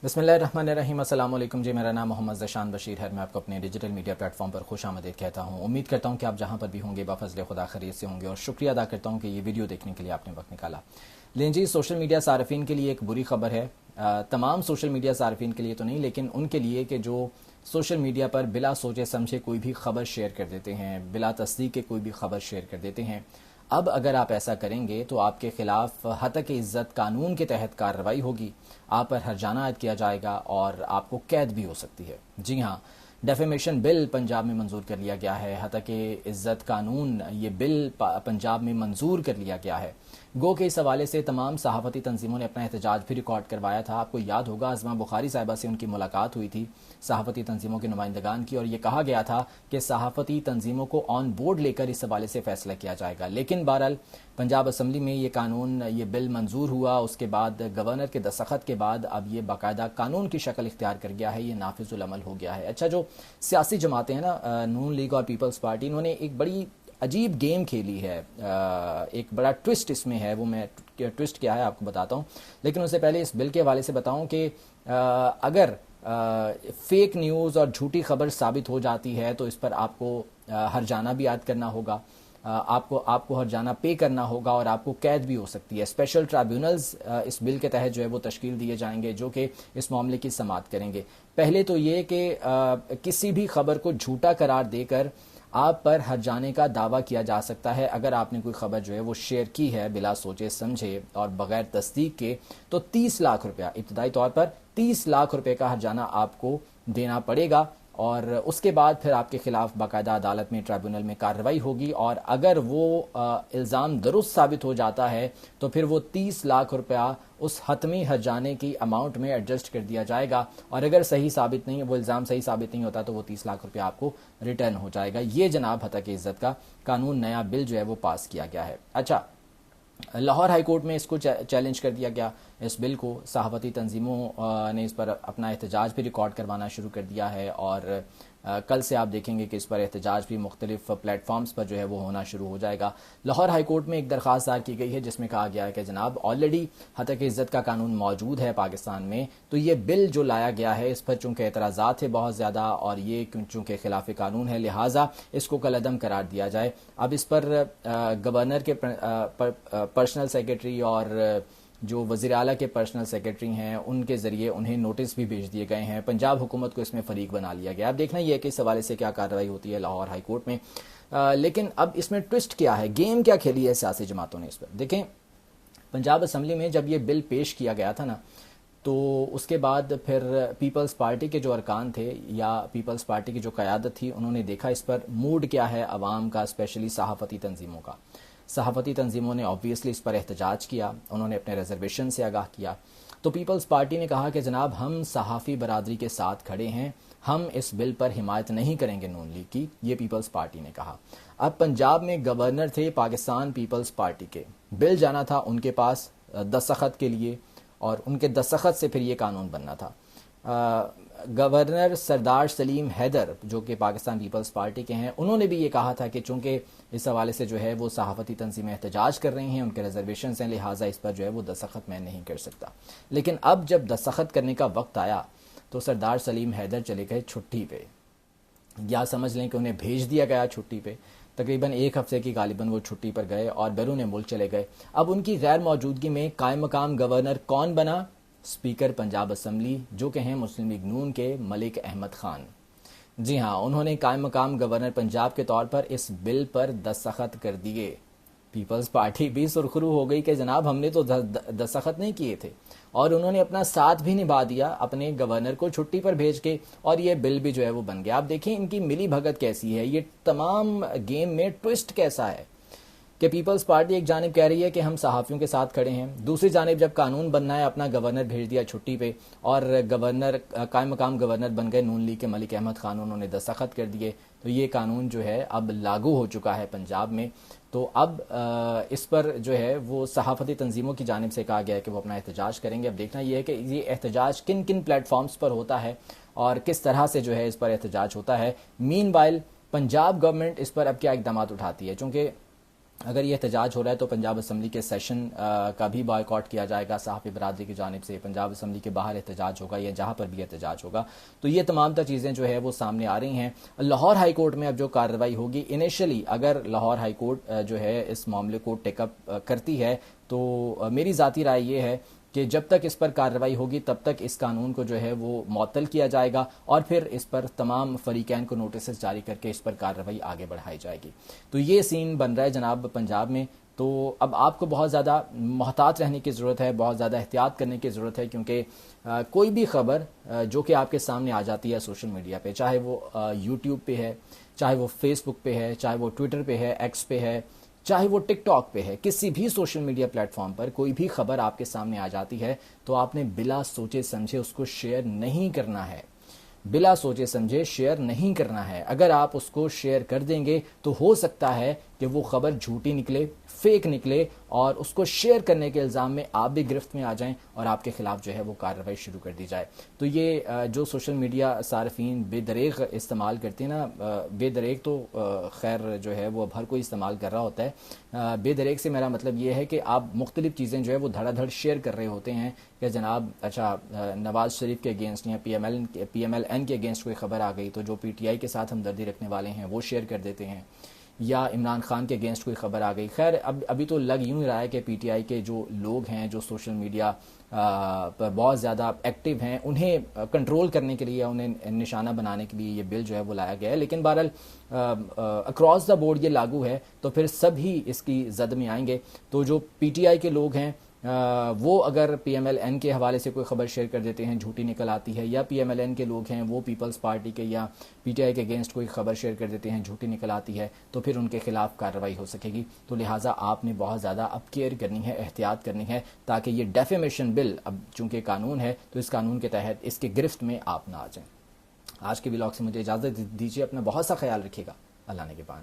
بسم اللہ الرحمن الرحیم۔ السلام علیکم جی، میرا نام محمد ذیشان بشیر ہے۔ میں آپ کو اپنے ڈیجیٹل میڈیا پلیٹ فارم پر خوش آمدید کہتا ہوں۔ امید کرتا ہوں کہ آپ جہاں پر بھی ہوں گے بفضل خدا خیریت سے ہوں گے، اور شکریہ ادا کرتا ہوں کہ یہ ویڈیو دیکھنے کے لیے آپ نے وقت نکالا۔ لیں جی، سوشل میڈیا صارفین کے لیے ایک بری خبر ہے، تمام سوشل میڈیا صارفین کے لیے تو نہیں، لیکن ان کے لیے کہ جو سوشل میڈیا پر بلا سوچے سمجھے کوئی بھی خبر شیئر کر دیتے ہیں، بلا تصدیق کے کوئی بھی خبر شیئر کر دیتے ہیں۔ اب اگر آپ ایسا کریں گے تو آپ کے خلاف ہتک عزت قانون کے تحت کارروائی ہوگی، آپ پر ہرجانہ عائد کیا جائے گا اور آپ کو قید بھی ہو سکتی ہے۔ جی ہاں، ڈیفیمیشن بل پنجاب میں منظور کر لیا گیا ہے، ہتک عزت قانون یہ بل پنجاب میں منظور کر لیا گیا ہے۔ گو کہ اس حوالے سے تمام صحافتی تنظیموں نے اپنا احتجاج بھی ریکارڈ کروایا تھا۔ آپ کو یاد ہوگا ازما بخاری صاحبہ سے ان کی ملاقات ہوئی تھی صحافتی تنظیموں کے نمائندگان کی، اور یہ کہا گیا تھا کہ صحافتی تنظیموں کو آن بورڈ لے کر اس حوالے سے فیصلہ کیا جائے گا۔ لیکن بہرحال پنجاب اسمبلی میں یہ قانون، یہ بل منظور ہوا، اس کے بعد گورنر کے دستخط کے بعد اب یہ باقاعدہ قانون کی شکل اختیار کر گیا ہے، یہ نافذ العمل ہو گیا ہے۔ اچھا، جو سیاسی جماعتیں ہیں نا، نون لیگ اور پیپلز پارٹی، انہوں نے ایک بڑی عجیب گیم کھیلی ہے، ایک بڑا ٹوسٹ اس میں ہے، وہ میں ٹوسٹ کیا ہے آپ کو بتاتا ہوں، لیکن اس سے پہلے اس بل کے حوالے سے بتاؤں کہ اگر فیک نیوز اور جھوٹی خبر ثابت ہو جاتی ہے تو اس پر آپ کو ہرجانہ بھی عائد کرنا ہوگا، آپ کو ہرجانہ پے کرنا ہوگا، اور آپ کو قید بھی ہو سکتی ہے۔ اسپیشل ٹرائبیونلز اس بل کے تحت جو ہے وہ تشکیل دیے جائیں گے جو کہ اس معاملے کی سماعت کریں گے۔ پہلے تو یہ کہ کسی بھی خبر کو جھوٹا قرار دے کر آپ پر ہرجانے کا دعویٰ کیا جا سکتا ہے اگر آپ نے کوئی خبر جو ہے وہ شیئر کی ہے بلا سوچے سمجھے اور بغیر تصدیق کے، تو 30 لاکھ روپیہ ابتدائی طور پر 30 لاکھ روپے کا ہرجانہ آپ کو دینا پڑے گا، اور اس کے بعد پھر آپ کے خلاف باقاعدہ عدالت میں، ٹرائبیونل میں کارروائی ہوگی، اور اگر وہ الزام درست ثابت ہو جاتا ہے تو پھر وہ 30 لاکھ روپیہ اس حتمی ہرجانے کی اماؤنٹ میں ایڈجسٹ کر دیا جائے گا، اور اگر صحیح ثابت نہیں، وہ الزام صحیح ثابت نہیں ہوتا تو وہ 30 لاکھ روپیہ آپ کو ریٹرن ہو جائے گا۔ یہ جناب ہتک عزت کا قانون، نیا بل جو ہے وہ پاس کیا گیا ہے۔ اچھا، لاہور ہائی کورٹ میں اس کو چیلنج کر دیا گیا، اس بل کو۔ صحافتی تنظیموں نے اس پر اپنا احتجاج بھی ریکارڈ کروانا شروع کر دیا ہے، اور کل سے آپ دیکھیں گے کہ اس پر احتجاج بھی مختلف پلیٹ فارمز پر جو ہے وہ ہونا شروع ہو جائے گا۔ لاہور ہائی کورٹ میں ایک درخواست دائر کی گئی ہے جس میں کہا گیا ہے کہ جناب آلریڈی ہتک عزت کا قانون موجود ہے پاکستان میں، تو یہ بل جو لایا گیا ہے اس پر چونکہ اعتراضات ہیں بہت زیادہ، اور یہ چونکہ خلاف قانون ہے، لہٰذا اس کو کالعدم قرار دیا جائے۔ اب اس پر گورنر کے پرسنل سیکرٹری اور جو وزیر اعلیٰ کے پرسنل سیکرٹری ہیں ان کے ذریعے انہیں نوٹس بھی بھیج دیے گئے ہیں، پنجاب حکومت کو اس میں فریق بنا لیا گیا۔ اب دیکھنا یہ ہے کہ اس حوالے سے کیا کارروائی ہوتی ہے لاہور ہائی کورٹ میں۔ لیکن اب اس میں ٹوسٹ کیا ہے، گیم کیا کھیلی ہے سیاسی جماعتوں نے اس پر؟ دیکھیں، پنجاب اسمبلی میں جب یہ بل پیش کیا گیا تھا نا، تو اس کے بعد پھر پیپلز پارٹی کے جو ارکان تھے یا پیپلز پارٹی کی جو قیادت تھی، انہوں نے دیکھا اس پر موڈ کیا ہے عوام کا، اسپیشلی صحافتی تنظیموں کا۔ صحافتی تنظیموں نے آبویسلی اس پر احتجاج کیا، انہوں نے اپنے ریزرویشن سے آگاہ کیا، تو پیپلز پارٹی نے کہا کہ جناب ہم صحافی برادری کے ساتھ کھڑے ہیں، ہم اس بل پر حمایت نہیں کریں گے نون لیگ کی، یہ پیپلز پارٹی نے کہا۔ اب پنجاب میں گورنر تھے پاکستان پیپلز پارٹی کے، بل جانا تھا ان کے پاس دستخط کے لیے، اور ان کے دستخط سے پھر یہ قانون بننا تھا۔ گورنر سردار سلیم حیدر جو کہ پاکستان پیپلز پارٹی کے ہیں، انہوں نے بھی یہ کہا تھا کہ چونکہ اس حوالے سے جو ہے وہ صحافتی تنظیمیں احتجاج کر رہی ہیں، ان کے ریزرویشنز ہیں، لہٰذا اس پر جو ہے وہ دستخط میں نہیں کر سکتا۔ لیکن اب جب دستخط کرنے کا وقت آیا تو سردار سلیم حیدر چلے گئے چھٹی پہ، یا سمجھ لیں کہ انہیں بھیج دیا گیا چھٹی پہ، تقریباً ایک ہفتے کی غالباً وہ چھٹی پر گئے اور بیرون ملک چلے گئے۔ اب ان کی غیر موجودگی میں قائم مقام گورنر کون بنا؟ اسپیکر پنجاب اسمبلی جو کہ ہیں مسلم لیگ نون کے ملک احمد خان۔ جی ہاں، انہوں نے قائم مقام گورنر پنجاب کے طور پر اس بل پر دستخط کر دیے۔ پیپلز پارٹی بھی سرخرو ہو گئی کہ جناب ہم نے تو دستخط نہیں کیے تھے، اور انہوں نے اپنا ساتھ بھی نبھا دیا اپنے گورنر کو چھٹی پر بھیج کے، اور یہ بل بھی جو ہے وہ بن گیا۔ آپ دیکھیں ان کی ملی بھگت کیسی ہے، یہ تمام گیم میں ٹوسٹ کیسا ہے کہ پیپلز پارٹی ایک جانب کہہ رہی ہے کہ ہم صحافیوں کے ساتھ کھڑے ہیں، دوسری جانب جب قانون بننا ہے اپنا گورنر بھیج دیا چھٹی پہ، اور گورنر قائم مقام گورنر بن گئے نون لیگ کے ملک احمد خان، انہوں نے دستخط کر دیے، تو یہ قانون جو ہے اب لاگو ہو چکا ہے پنجاب میں۔ تو اب اس پر جو ہے وہ صحافتی تنظیموں کی جانب سے کہا گیا ہے کہ وہ اپنا احتجاج کریں گے۔ اب دیکھنا یہ ہے کہ یہ احتجاج کن کن پلیٹ فارمز پر ہوتا ہے اور کس طرح سے جو ہے اس پر احتجاج ہوتا ہے۔ مین وائل پنجاب گورنمنٹ اس پر اب کیا اقدامات اٹھاتی ہے، چونکہ اگر یہ احتجاج ہو رہا ہے تو پنجاب اسمبلی کے سیشن کا بھی بائیکاٹ کیا جائے گا صحافی برادری کی جانب سے. پنجاب اسمبلی کے باہر احتجاج ہوگا یا جہاں پر بھی احتجاج ہوگا. تو یہ تمام تر چیزیں جو ہے وہ سامنے آ رہی ہیں. لاہور ہائی کورٹ میں اب جو کارروائی ہوگی, انیشلی اگر لاہور ہائی کورٹ جو ہے اس معاملے کو ٹیک اپ کرتی ہے تو میری ذاتی رائے یہ ہے کہ جب تک اس پر کارروائی ہوگی تب تک اس قانون کو جو ہے وہ معطل کیا جائے گا اور پھر اس پر تمام فریقین کو نوٹسز جاری کر کے اس پر کارروائی آگے بڑھائی جائے گی. تو یہ سین بن رہا ہے جناب پنجاب میں. تو اب آپ کو بہت زیادہ محتاط رہنے کی ضرورت ہے, بہت زیادہ احتیاط کرنے کی ضرورت ہے, کیونکہ کوئی بھی خبر جو کہ آپ کے سامنے آ جاتی ہے سوشل میڈیا پہ, چاہے وہ یوٹیوب پہ ہے, چاہے وہ فیس بک پہ ہے, چاہے وہ ٹویٹر پہ ہے, ایکس پہ ہے, چاہے وہ ٹک ٹاک پہ ہے, کسی بھی سوشل میڈیا پلیٹ فارم پر کوئی بھی خبر آپ کے سامنے آ جاتی ہے تو آپ نے بلا سوچے سمجھے اس کو شیئر نہیں کرنا ہے. بلا سوچے سمجھے شیئر نہیں کرنا ہے. اگر آپ اس کو شیئر کر دیں گے تو ہو سکتا ہے کہ وہ خبر جھوٹی نکلے, فیک نکلے, اور اس کو شیئر کرنے کے الزام میں آپ بھی گرفت میں آ جائیں اور آپ کے خلاف جو ہے وہ کارروائی شروع کر دی جائے. تو یہ جو سوشل میڈیا صارفین بے دریغ استعمال کرتے ہیں نا, بے دریغ تو خیر جو ہے وہ اب ہر کوئی استعمال کر رہا ہوتا ہے. بے دریغ سے میرا مطلب یہ ہے کہ آپ مختلف چیزیں جو ہے وہ دھڑا دھڑ شیئر کر رہے ہوتے ہیں کہ جناب اچھا نواز شریف کے اگینسٹ یا پی ایم ایل این کے اگینسٹ کوئی خبر آ گئی تو جو پی ٹی آئی کے ساتھ ہمدردی رکھنے والے ہیں وہ شیئر کر دیتے ہیں, یا عمران خان کے اگینسٹ کوئی خبر آ گئی. خیر ابھی تو لگ یوں ہی رہا ہے کہ پی ٹی آئی کے جو لوگ ہیں جو سوشل میڈیا پر بہت زیادہ ایکٹیو ہیں انہیں کنٹرول کرنے کے لیے, انہیں نشانہ بنانے کے لیے یہ بل جو ہے وہ لایا گیا ہے. لیکن بہرحال اکراس دا بورڈ یہ لاگو ہے تو پھر سب ہی اس کی زد میں آئیں گے. تو جو پی ٹی آئی کے لوگ ہیں وہ اگر پی ایم ایل این کے حوالے سے کوئی خبر شیئر کر دیتے ہیں جھوٹی نکل آتی ہے, یا پی ایم ایل این کے لوگ ہیں وہ پیپلز پارٹی کے یا پی ٹی آئی کے اگینسٹ کوئی خبر شیئر کر دیتے ہیں جھوٹی نکل آتی ہے, تو پھر ان کے خلاف کارروائی ہو سکے گی. تو لہٰذا آپ نے بہت زیادہ اب کیئر کرنی ہے, احتیاط کرنی ہے, تاکہ یہ ڈیفیمیشن بل اب چونکہ قانون ہے تو اس قانون کے تحت اس کے گرفت میں آپ نہ آ جائیں. آج کے ولاگ سے مجھے اجازت دیجیے, اپنا بہت سا خیال رکھیے گا. اللہ نے کے بان.